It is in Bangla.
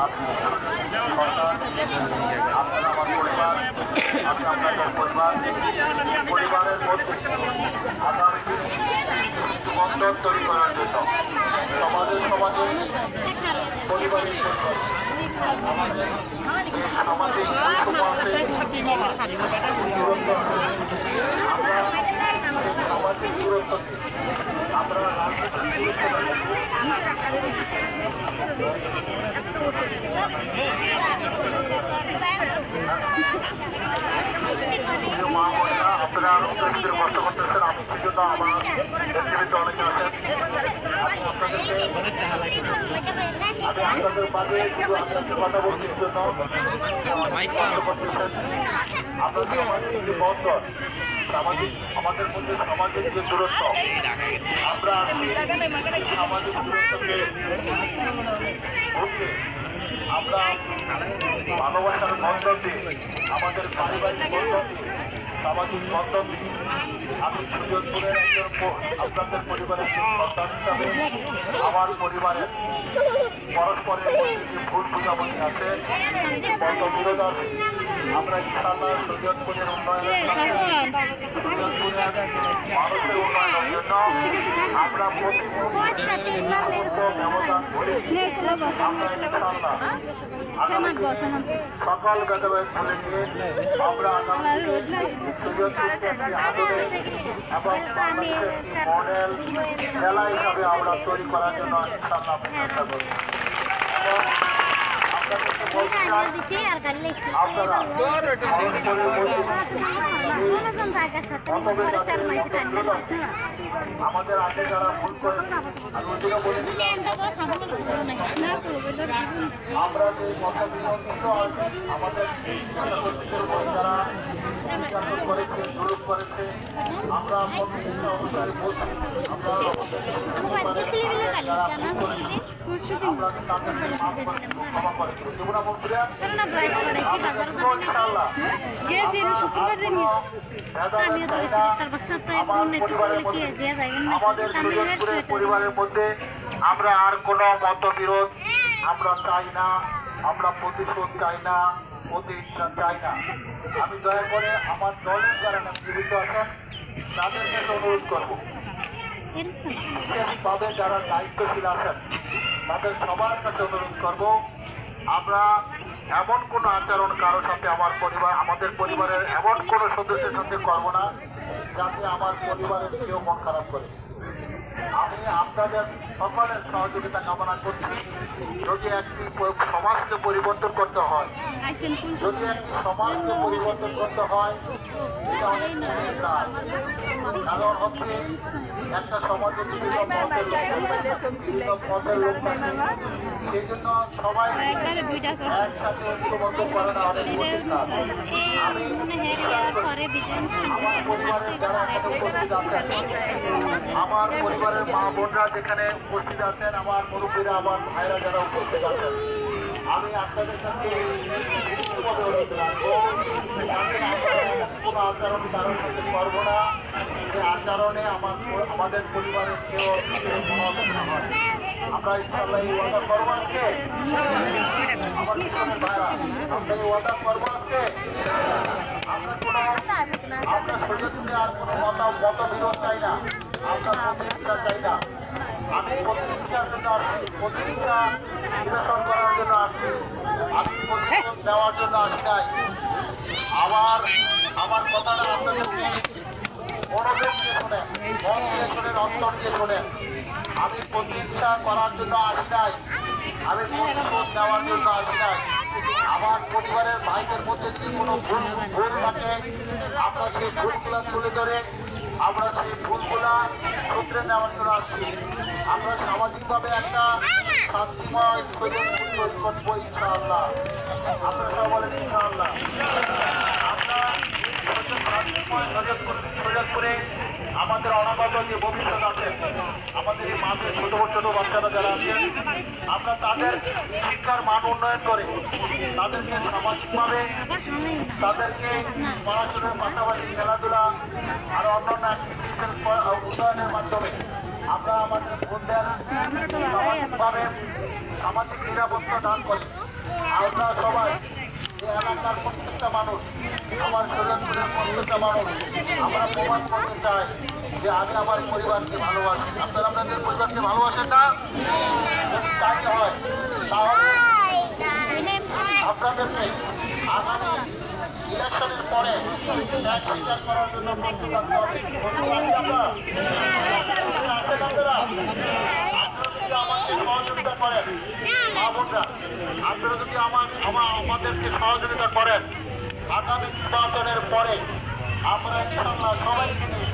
আপনি সন্তান, আপনার আমার পরিবার, আমি আপনাদের পরিবার, পরিবারের মধ্যে আগামী দিনে বন্ধন তৈরি করার জন্য সমাজে পরিবারের পরিবার সামাজিক সামাজিক দূরত্বকে আমরা রাজনৈতিক মা বোনেরা আপনারা আরো ভিতরে কষ্ট করতেছেন। আমি সেই জন্য আমার ব্যক্তিগত অনেকে আছেন। আমি আপনাদের মাঝে শুধু আপনাদের কথা বলতে জন্য করতেছেন। আপনাদের সমাজের যে বন্ধন, সামাজিক আমাদের মধ্যে সমাজের যে দূরত্ব, আমরা সামাজিক দূরত্বকে ভুলে আমরা ভালোবাসার বন্ধন দিয়ে, আমাদের পারিবারিক বন্ধন দিয়ে, সামাজিক বন্ধন দিয়ে আমি সুযোগপুরের একজন আপনাদের পরিবারের সন্তান হিসাবে আমার পরিবারের পরস্পরের মধ্যে যে ভুল বোঝাবুঝি আছে, কত বিরোধ আছে, আমরা ইনশাআল্লাহ সুযোগপুরের উন্নয়নের সুযোগপুরের মানুষের উন্নয়নের জন্য আমরা প্রতি ব্যবধান করে আমরা ইনশাআল্লাহ সকল ভেদাভেদ ভুলে গিয়ে আমরা আগামী সুযোগপুরকে একটি আধুনিক এবং মডেল খেলা হিসাবে আমরা তৈরি করার জন্য ইনশাআল্লাহ আমি চেষ্টা করব। আমাদের আগে যারা ভুল করে আমরা যে মতবিরোধ আমাদের যারা করেছে, জুলুম করেছে, আমরা অনুসারে বলছি আমরা তাদেরকে ক্ষমা করে ত্রিপুরা মন্ত্রীরা আমাদের সুযোগপুরের পরিবারের মধ্যে আমরা আর কোনো মতবিরোধ আমরা চাই না, আমরা প্রতিশোধ চাই না, প্রতিষ্ঠা চাই না। আমি দয়া করে আমার দলের যারা জীবিত আছেন তাদের কাছে অনুরোধ করবো, বিশেষভাবে যারা দায়িত্বশীল আছেন তাদের সবার কাছে অনুরোধ করব, আমরা এমন কোনো আচরণ কারোর সাথে আমাদের পরিবারের এমন কোনো সদস্যের সাথে করব না যাতে আমার পরিবারের কেউ মন খারাপ করে। আমি আপনাদের সকলের সহযোগিতা কামনা করছি। যদি একটি সমাজকে পরিবর্তন করতে হয়, যদি একটি সমাজকে পরিবর্তন করতে হয়, এটা অনেক কারণ হচ্ছে একটা সমাজে বিভিন্ন পথের লোক থাকে, সেই জন্য সবাই একসাথে ঐক্যবদ্ধ করে না অনেক কঠিন কাজ। আমি আমার পরিবারের যারা এখানে উপস্থিত আছেন, আমার পরিবারের মা বোনরা যেখানে উপস্থিত আছেন, আমার মুরব্বীরা, আমার ভাইরা যারা উপস্থিত আছেন, আমি আপনাদের সাথে অনুরোধ রাখবো, কোনো আচরণ কারোর সাথে করবো না, যে আচরণে আমাদের পরিবারের কেউ না হয়। আমরা ইনশাআল্লাহ এই ওয়াদা করবো আজকে, আমার পিছনের ভাইরা, আমরা এই ওয়াদা করবো আজকে। আমরা সুযোগে আর কোনো মতবিরোধ চাই না, আমরা প্রতিহিংসা চাই না। আমি প্রতিহিংসার জন্য আসছি, প্রতিহিংসা নিরসন করার জন্য আসছি, আমি প্রতিশোধ দেওয়ার জন্য আসি নাই। আমার কথাটা আপনাদেরকে মনোযোগ দিয়ে শোনেন, মন দিয়ে শোনেন, অন্তর দিয়ে শোনেন। আমি প্রতিহিংসা করার জন্য আসি নাই, আমি প্রতিশোধ নেওয়ার জন্য আসি নাই। আমার পরিবারের ভাইদের মধ্যে যদি কোনো ভুল থাকে, আমরা সেই ভুলগুলা তুলে ধরে আমরা সেই ভুলগুলা শুধরে নেওয়ার জন্য আসছি। আমরা সামাজিকভাবে একটা শান্তিময় তৈরি করবো ইনশাআল্লাহ। আপনারা সবাই বলেন ইনশাআল্লাহ। আমরা সুযোগ করে আমাদের অনাগত যে ভবিষ্যৎ আছে, আমাদের এই মাঝে ছোট ছোট বাচ্চারা যারা আছে, আমরা তাদের শিক্ষার মান উন্নয়ন করে তাদেরকে সামাজিকভাবে তাদেরকে পড়াশোনার পাশাপাশি খেলাধুলা আর অন্যান্য উন্নয়নের মাধ্যমে আমরা আমাদের বোনদের সামাজিকভাবে সামাজিক নিরাপত্তা দান করে। আমরা সবাই এই এলাকার প্রত্যেকটা মানুষ, আমার শরীয়তপুরের প্রত্যেকটা মানুষ আমরা প্রমাণ করতে চাই যে আমি আমার পরিবারকে ভালোবাসি। আপনারা আপনাদের পরিবারকে ভালোবাসেন না? যদি তাই হয় তাহলে আপনাদেরকে আগামী ইলেকশনের পরে ন্যায় বিচার করার জন্য প্রস্তুত থাকতে হবে। আপনারা যদি আমাকে সহযোগিতা করেন, মা বোনরা, আপনারা যদি আমাদেরকে সহযোগিতা করেন, আগামী নির্বাচনের পরে আমরা ইনশাল্লাহ সবাইকে নিয়ে